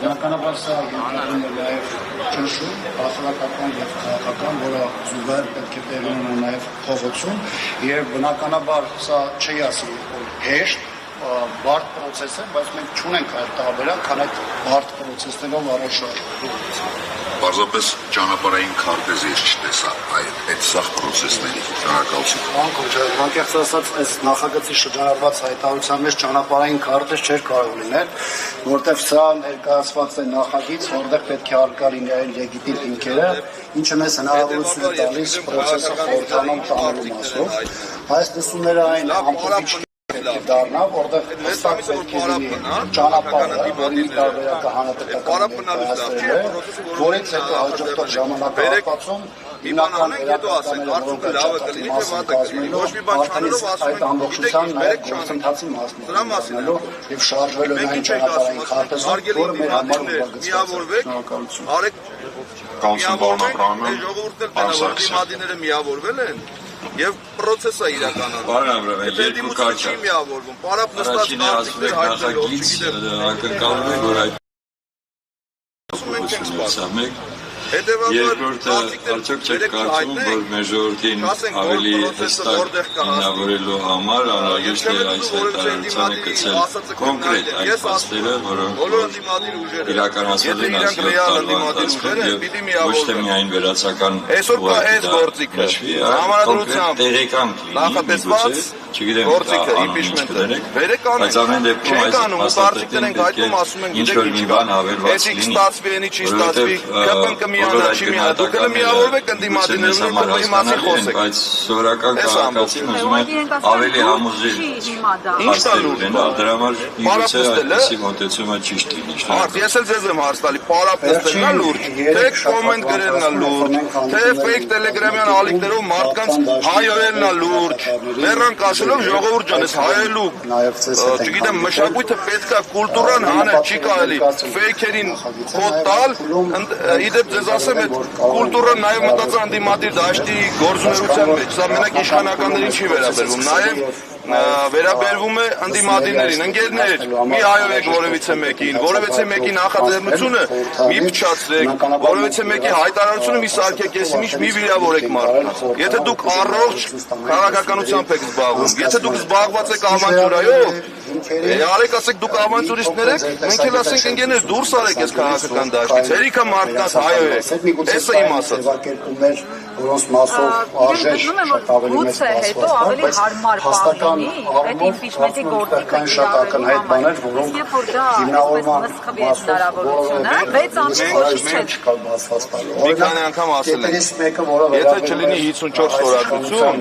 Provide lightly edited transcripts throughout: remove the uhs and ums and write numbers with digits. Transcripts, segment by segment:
Բնականաբար սա ենթադրում է նաև ճնշում, հասարակական և քաղաքական, որը զուգահեռ պետք է տեղի ունենա նաև փոխություն, և բնականաբար սա չի ասի հեշտ, բարդ պրոցես է, բայց մենք չունենք այդ տարբերակ, քան այդ բարդ պրոցեսներով առաջ Պարզապես ճանապարհային քարտեզ ես չտեսա այդ սաղ պրոցեսների շնորհակալություն։ Անկեղծ ասած, այս նախագծի շրջանառված հայտարարության մեջ ճանապարհային քարտեզ չէր կարող լինել, որտեղ սա ներկայացված է նախագիծ, որտեղ պետք է արկա լինեն լեգիտիմ հիմքերը, ինչը մեզ հնարավորություն է տալիս պրոցեսը խորհրդանոմ տանելու մասով։ Այս լսումները այն ամփոփիչ դառնա, որտեղ հստակ պետք է լինի ճանապարհը, որի տարբերակը հանրապետական որից հետո հաջորդող ժամանակահատվածում հիմնական այդ ամբողջության նաև գործընթացի մասնավորելու և շարժվելու այն ճանապարհային քարտեզով, որը մեր համար ուղղագծված է։ Շնորհակալություն։ Եվ պրոցեսը իրականանում։ Դիմությունը չի միավորվում, պարապ նստած կարծիքներ հայտնելով, չգիտեմ։ Ակնկալում է, որ այդ Երկրորդը արդյոք չեք կարծում, որ մեր ժողովրդին ավելի հստակ հիմնավորելու համար անհրաժեշտ է այս հայտարարությանը գցել կոնկրետ այդ փաստերը, որոնք իրականացվել են այս 7 տարվա ընթացքում և ոչ թե միայն վերացական գործիքը, համանadrությամբ նախատեսված գործիքը, impeachment-ը, բայց ամեն դեպքում այս փաստաթղթերին պետք է ինչ-որ մի բան հավելված լինի, որովհետև դուք միավորվեք ընդդիմադիրներով մասին խոսեք։ Բայց սովորական քաղաքացին ուզում է ավելի համոզել դրա համար միգուցե այդպիսի մոտեցումը ճիշտ լինի։ Ես էլ ձեզ եմ հարց տալի, պարապ նստելն է լուրջ, թե կոմենտ գրելն է լուրջ, թե ֆեյք տելեգրամյան ալիքներով մարդկանց հայերենն է լուրջ, մեռանք ասելով ժողովուրդ ջան, ես հայելու, չգիտեմ, մշակույթը պետք է կուլտուրան հանել, չի կարելի ֆեյքերին խոտ տալ, իդեպ ձեզ ասեմ, այդ կուլտուրան նաև մտածան ընդդիմադիր դաշտի գործունեության մեջ, սա մենակ իշխանականներին չի վերաբերվում, նաև վերաբերվում է ընդդիմադիրներին, ընկերներ, մի հայովեք որևիցե մեկի նախաձեռնությունը մի փչացրեք, որևիցե մեկի հայտարարությունը մի սարքեք, եսիմինչ մի վիրավորեք մարդկանց։ Եթե դուք առողջ քաղաքականությամբ եք զբաղվում, եթե դուք զբաղված եք ավանտյուրայով, արեք ասեք դուք ավանտյուրիստներ եք, մենք էլ ասենք ընկերներ դուրս արեք այս քաղաքական դաշտից, հերիքա մարդկանց հայովեք, էս է իմ ասած։ Որոնց մասով արժեր շատ ավելի մեծ փաստվածք, այդ impeachment-ի գործիքը շատ ակնհայտ բաներ, որոնք հիմնավորման հնարավորությունը 6 ամիս ոչ չկա բացված տալու։ Մի քանի անգամ ասել եմ, եթե չլինի 54 խորհրդություն,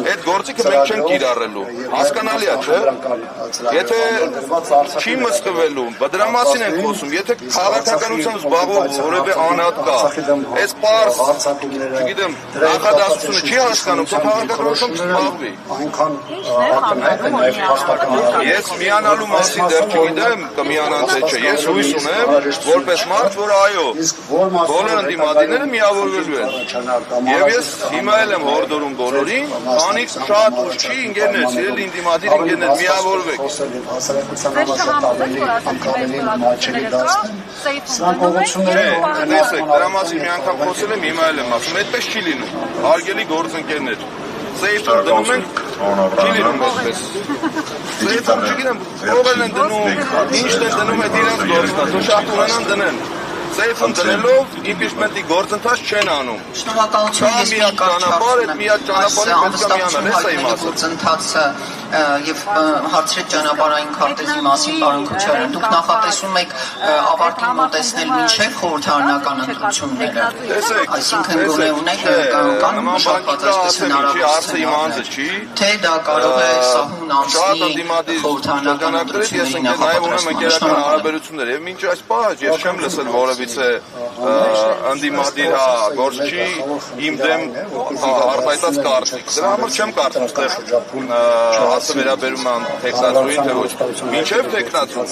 այդ գործիքը մենք չենք կիրառելու, հասկանալի է, չէ՞։ Եթե չի մսկվելու, դրա մասին ենք խոսում, եթե քաղաքականությամբ զբաղվող որևէ անհատ կա, այս պարզ, չգիտեմ, նախադասությունը չի հասկանում, թե քաղաքականությամբ չզբաղվի։ Այնքան ակնհայտ է նաև փաստական։ Ես միանալու մասին դեռ չգիտեմ, կմիանան թե չէ։ Ես հույս ունեմ, որպես մարդ, որ այո, բոլոր ընդդիմադիրները միավորվելու են։ Եվ ես հիմա էլ եմ հորդորում բոլորին, քանի շատ ուշ չի, ընկերներ, սիրելի ընդդիմադիր ընկերներ, միավորվեք։ Տեսեք, դրա մասին մի անգամ խոսել եմ, հիմա էլ եմ ասում, այդպես չի լինում։ Հարգելի գործընկերներ, սեյֆը դնում ենք, չի լինում այդպես։ Սեյֆը չգիտեմ, ով են դնում, ինչն են դնում այդ իրենց գործնա, շատ ունենան դնեն։ Սեյֆն դնելով impeachment-ի գործընթաց չեն անում։ Շնորհակալություն, ես միակ ճանապարհ, այդ միակ ճանապարհը պետք է միանալ, էս է իմ ասած։ Գործընթացը եւ հարցրեք ճանապարհային քարտեզի մասին, պարոն Քոչարյան, դուք նախատեսում եք ավարտին մոտեցնել մինչեւ խորհրդարանական ընտրությունները։ Այսինքն գոնե ունեք կան մշակված այսպես հնարավորություն, թե դա կարող է սահուն ամսի խորհրդարանական ընտրությունների նախապատրաստման հարաբերություններ եւ մինչ այս պահ ես չեմ լսել որևիցե ընդդիմադիր գործ չի իմ դեմ արտահայտած կարծիք։ Դրա համար չեմ կարծում այստեղ ասը վերաբերում է տեխնացուին թե ոչ։ Մինչև տեխնացու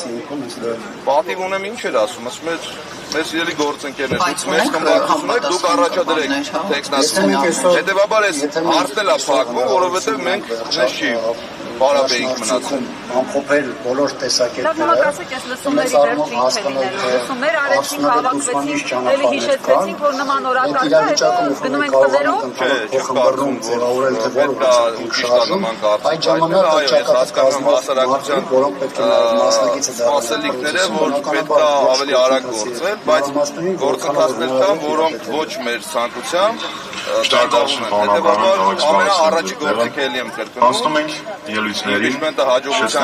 պատիվ ունեմ ինչ էր ասում, ասում էր մեզ իրելի գործընկերներ, դուք մեզ կմբարձում եք, դուք առաջադրեք տեխնացու։ Հետևաբար ես հարցնել է փակվում, որովհետև մենք մեզ չի պարապ էինք մնացել։ ամփոփել բոլոր տեսակետները։ Լավ, ասեք, ես լսումների վերջին չլիներ։ Լսումներ արեցինք, հավաքվեցինք, ելի հիշեցինք, որ նման օրակարգ է, հետո գնում ենք տներով։ Խմբարում ձևավորել թե որով ենք շարժում, այդ ժամանակ հասկանում հասարակության որոնք պետք է մասնակիցը սպասելիքները, որ պետք է ավելի արագ գործել, բայց գործընթացներ կան, որոնք ոչ մեր ցանկությամբ դադարում են։ Հետևաբար ամենաառաջի գործիքը էլի եմ կրկնում։ Հասնում ենք ելույթների, Իշխանքը հաջողությամբ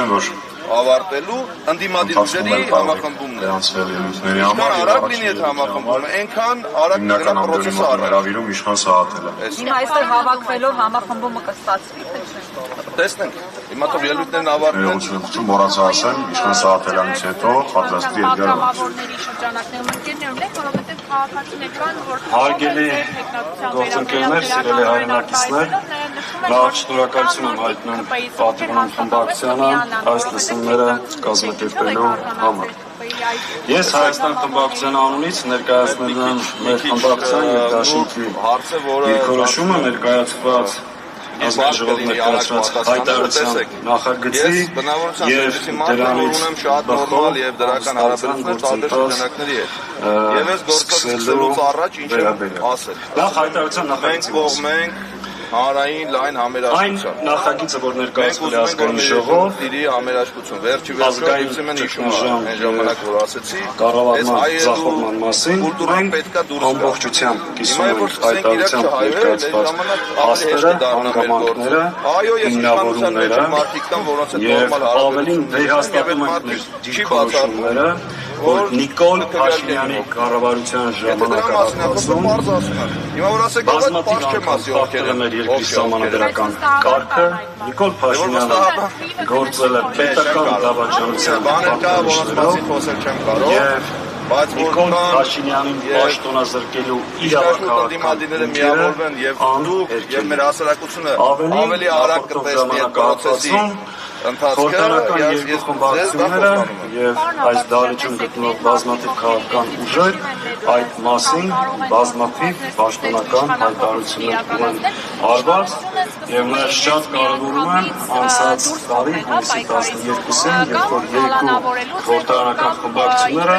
ավարտելու ընդդիմադիր ուժերի համախմբումն է։ Դրանցել ելույթների Ինչքան համար արագ լինի այդ համախմբումը, այնքան արագ դրա պրոցեսը արագ։ հրավիրում իշխան Սահաթելը։ Հիմա այստեղ հավաքվելով համախմբումը կստացվի, թե չէ։ Տեսնենք։ Հիմա թող ելույթներն ավարտվեն։ Ողջույն մոռացա ասեմ, իշխան Սահաթելյանից հետո պատրաստի Էդգար Պատգամավորների շրջանակներում ընկերներում եք, որովհետև քաղաքացիներ կան, որ Հարգելի գործընկերներ, սիրելի հայրենակիցներ, նախ շնորհակալություն եմ հայտնում Պատիվան Խմբակցյանը այս լսումները կազմակերպելու համար։ Ես Հայաստան խմբակցության անունից ներկայացնում եմ մեր խմբակցության ներկայացուցիչ դիրքորոշումը ներկայացված ազգաժողով ներկայացված հայտարարության նախագծի եւ դրանից շատ նորմալ եւ դրական հարաբերություններ տարբեր շրջանակների հետ։ Եվ այս գործընթացից առաջ ինչ եմ ասել։ Նախ հայտարարության նախագծի կողմ ենք հանրային լայն համերաշխության։ Այն նախագիծը, որ ներկայացվել է ազգային ժողով, դիրի համերաշխություն։ Վերջի վերջում եմ հիշում այն ժամանակ որ ասեցի, կառավարման ձախողման մասին մենք ամբողջությամբ կիսում ենք հայտարարությամբ ներկայացված փաստերը, հանգամանքները, հիմնավորումները եւ ավելին վերահաստատում ենք մեր դիրքորոշումները, որ Նիկոլ Փաշինյանի կառավարության ժամանակահատվածում հիմա որ ասեք բազմաթիվ չեմ ասի ովքեր են մեր երկրի սահմանադրական կարգը Նիկոլ Փաշինյանը գործել է պետական դավաճանության պատճառով բայց Նիկոլ Փաշինյանին պաշտոնազրկելու իրավական միավորվեն եւ դուք եւ մեր հասարակությունը ավելի արագ կտեսնի այդ process-ի Խորհրդարանական երկու խմբակցությունները եւ այս դահլիճում գտնվող բազմաթիվ քաղաքական ուժեր այդ մասին բազմաթիվ պաշտոնական հայտարարություններ ունեն արված եւ նաեւ շատ կարեւորում են անցած տարի հունիսի 12-ին, երբ որ երկու խորհրդարանական խմբակցությունները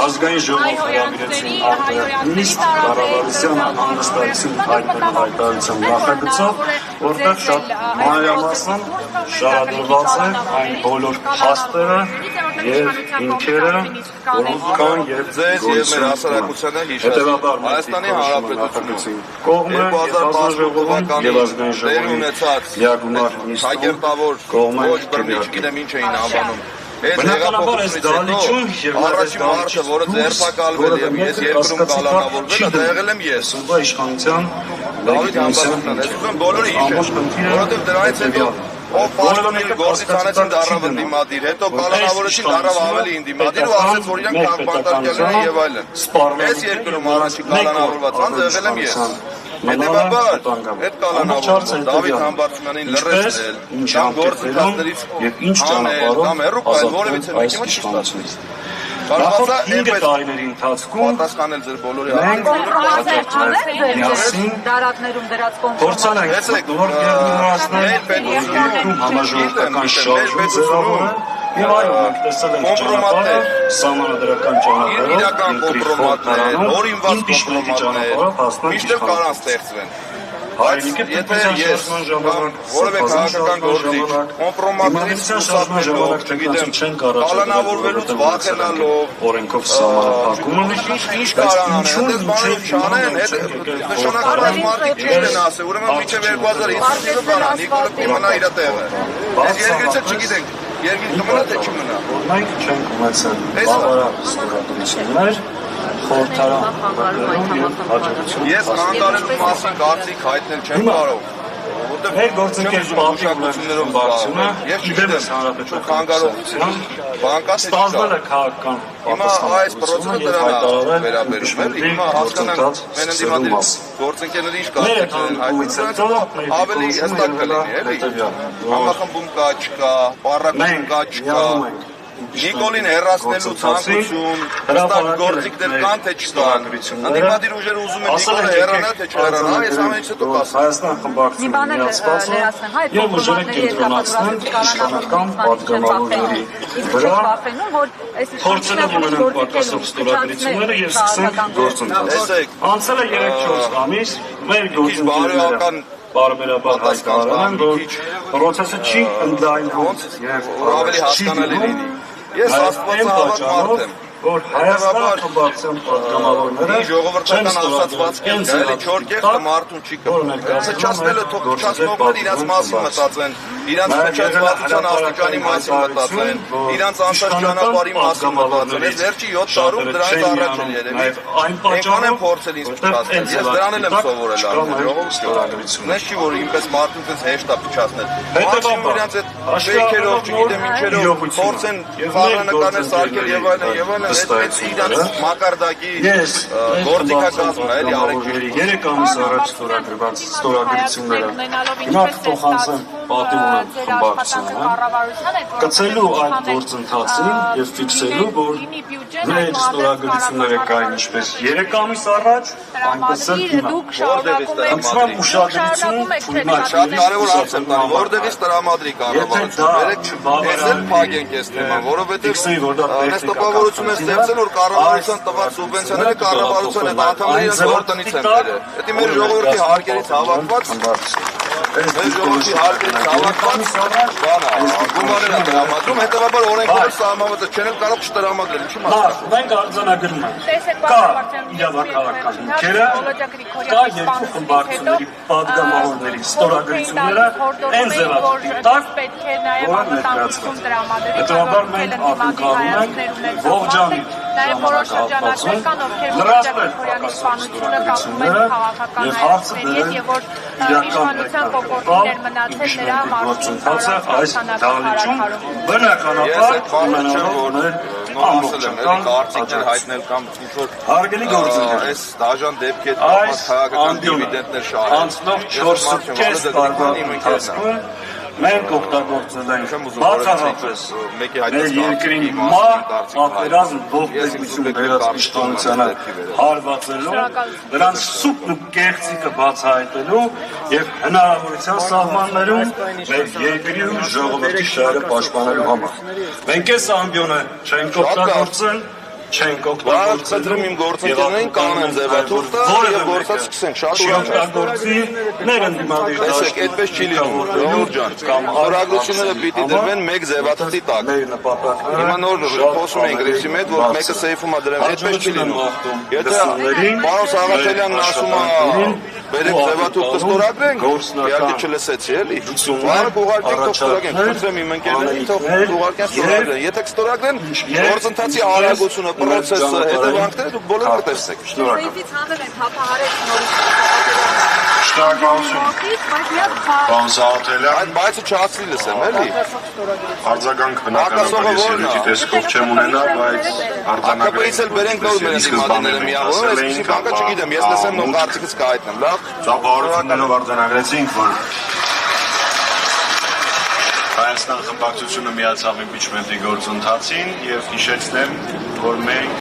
ազգային ժողով հրավիրեցին արտահայտիստ կառավարությանը հանգստացություն հայտնելու հայտարարության նախագծով, որտեղ շատ մանրամասն շարադրված են այն բոլոր փաստերը եւ հիմքերը, որոնք կան եւ ձեզ եւ մեր հասարակությանը հիշեցին Հայաստանի Հանրապետությունում կողմը 2016 եւ ազգային ժողովի ունեցած լիագումար նիստով կողմը ոչ բռնիչ գիտեմ ինչ էին անվանում Բնականաբար այս դահլիճում եւ առաջին մարդը, որը ձերբակալվել եւ ես երկրում կալանավորվել եմ, դա եղել եմ ես։ Սուբա իշխանության Դավիթ Համբարձումն է։ Ես ուզում բոլորը հիշեն, որովհետեւ դրանից հետո ով պաշտոնի գործից անեցին դարավ ընդդիմադիր, հետո կալանավորեցին դարավ ավելի ընդդիմադիր ու ասեց, որ իրանք քաղաքապետարան են եւ այլն։ Այս երկրում առաջին կալանավորված անձը եղել եմ ես։ Հետևաբար, այդ կալանավորումը Դավիթ Համբարձումյանին լրացնել, կամ գործընթացներից հանել, կամ հեռու պահել, որևիցե մեկի մոտ չի ստացվել։ Նախորդ 5 տարիների ընթացքում պատասխանել ձեր բոլորի միասին դարակներում դրած փորձանանք նոր երկրում համաժողովրդական շարժում ձևավորել եւ այո մենք տեսել ենք ճանապարհը սահմանադրական ճանապարհով իրական կոմպրոմատներ, նորինված կոմպրոմատներ միշտ կարան ստեղծվեն Եթե ես որևէ քաղաքական գործիք կոմպրոմատներից խուսափելով, չգիտեմ, կալանավորվելուց վախենալով, օրենքով սահմանափակումը ինչ կարան անեն, այդպես բաներ չանեն, նշանակված մարդիկ ճիշտ են ասել, ուրեմն մինչև 2050 բանա, Նիկոլը կիմանա իր տեղը։ Այս երկրից էլ չգիտենք, երկիր կմնա թե չմնա։ Մենք չենք ունեցել բավարար ստորագրություններ խորհրդարաններում եւ հաջողություն։ Ես հանդարելու մասին կարծիք հայտնել չեմ կարող։ Մեր գործընկեր շփոթություններով բարձրացումը եւ իդեպս հանրապետության խանգարողության ստանձնել է քաղաքական Հիմա այս process-ը դրան վերաբերում է, հիմա հասկանանք մեն ընդդիմադիր գործընկերների ինչ կարծիքն են, ավելի հստակ կլինի, էլի։ Համախմբում կա, չկա, պառակում կա, չկա։ Նիկոլին հեռացնելու ցանկություն, հստակ գործիքներ կան թե չկան։ Ընդդիմադիր ուժերը ուզում են Նիկոլը հեռանա թե չհեռանա, այս ամենից հետո կասեմ։ Հայաստան խմբակցությունների միացվածը եւ ուժերը կենտրոնացնել իշխանական պատգամավորների վրա, փորձելով ունենալ պակասող ստորագրությունները եւ սկսենք գործընթացը։ Անցել է 3-4 ամիս, մեր գործընկերները բարբերաբար հայտարարել են, որ պրոցեսը չի ընդլայնվում եւ ավելի հասկանալի լինի։ Ես աստվածահավատ մարդ եմ, որ Հայաստան խմբակցության պատգամավորները ժողովրդական ասացվածք են, գալի 4 կեղտը մարդուն չի կպում։ Փչացնելը թող փչացնողներ իրաց մասին մտածեն, իրաց փչացվածության աստիճանի մասին մտածեն, իրաց անցած ճանապարհի մասին մտածեն։ Ես վերջի 7 տարում դրանից առաջ եմ երևի։ Այնքան եմ փորձել ինձ փչացնել, ես դրան եմ սովորել ժողովրդական։ Նես չի որ ինպես մարդուն դες հեշտ է փչացնել։ Հետո իրաց այդ ֆեյքերով, չգիտեմ ինչերով փորձեն ֆարանկարներ սարքել եւ այլն Այդ իրանց մակարդակի գործիքակազմը էլի արեք 3 ամիս առաջ ստորագրված ստորագրությունները հիմա փոխանցեն պատիվը խմբակցությանը կցելու այդ գործընթացին եւ ֆիքսելու որ մեր ստորագրությունները կային ինչպես 3 ամիս առաջ այնպես էլ հիմա անցման ուշադրություն շատ կարևոր հարց եմ տալի որտեղից տրամադրի կառավարությունը երեք փագենք այս թեման որովհետեւ այս տպավորությունը ստեղծել որ կառավարության տված սուբվենցիաները կառավարության այդ անդամների գործընից են բերել։ Դա մեր ժողովրդի հարկերից հավաքված մեր ժողովրդի հարկերից հավաքված գումարներ են տրամադրում, հետևաբար օրենքով սահմանված չեն էլ կարող չտրամադրել, ինչի՞ մասը։ Մենք արձանագրում ենք։ Կա իրավական հիմքերը, կա երկու խմբակցությունների պատգամավորների ստորագրությունները, այն ձևաչափի տակ, որը ներկայացված է։ Հետևաբար մենք ակնկալում ենք ողջամիտ Նաև որոշ շրջանակներ կան, ովքեր որոշակի խորհրդանիշությունը կապում են քաղաքական այցերից եւ որ իշխանության կողմերներ մնացել նրա գործընթացը այս դահլիճում բնականաբար ունենալով ամբողջական կարծիքներ հայտնել կամ ինչ-որ հարգելի գործընկերներ այս դաժան դեպքի հետ կապված քաղաքական դիվիդենտներ շահել անցնող 4.5 տարվա ընթացքում մենք օգտագործել ենք բացառապես մեր երկրին պատերազմ ողբերգություն բերած իշխանությանը հարվածելու, նրանց սուտն ու կեղծիկը բացահայտելու եւ հնարավորության սահմաններում մեր երկրի ու ժողովրդի շահերը պաշտպանելու համար։ Մենք այս ամբիոնը չենք օգտագործել չենք օգտագործել իմ գործընկերներին կանեն ձևաթուղթը եւ գործած սկսենք շատ օգտագործի մեր ընդդիմադիր դաշտ այդպես չի լինում ժողովուրդ ջան խորագրությունները պիտի դրվեն մեկ ձևաթղթի տակ հիմա նոր խոսում ենք ռեժիմի հետ որ մեկը սեյֆում է դրել այդպես չի լինում եթե պարոն Սաղաթելյանն ասում է բերեք ձևաթուղթը ստորագրենք իհարկե չլսեցի էլի բարը ուղարկենք թող ստորագրենք խնդրեմ իմ ընկերներին թող ուղարկեն ստորագրեն եթե կստորագրեն գործընթացի արագությունը process-ը հետևանքները դուք բոլորը կտեսնեք։ Շնորհակալություն։ Ցանել են հապահարել նորից Պարոն Սաղաթելյան, այդ բայցը չհասցրի լսեմ, էլի։ արձագանք բնականաբար ես ելույթի տեսքով չեմ ունենա, բայց արձանագրից էլ բերենք նոր մեր ընդդիմադիրները միավորում, այսպեսի բանկը չգիտեմ, ես լսեմ նոր կարծիքս կհայտնեմ, լավ։ ծափահարություններով արձանագրեցինք, որ Հայաստան խմբակցությունը միացավ իմպիչմենտի գործընթացին եւ հիշեցնեմ, որ մենք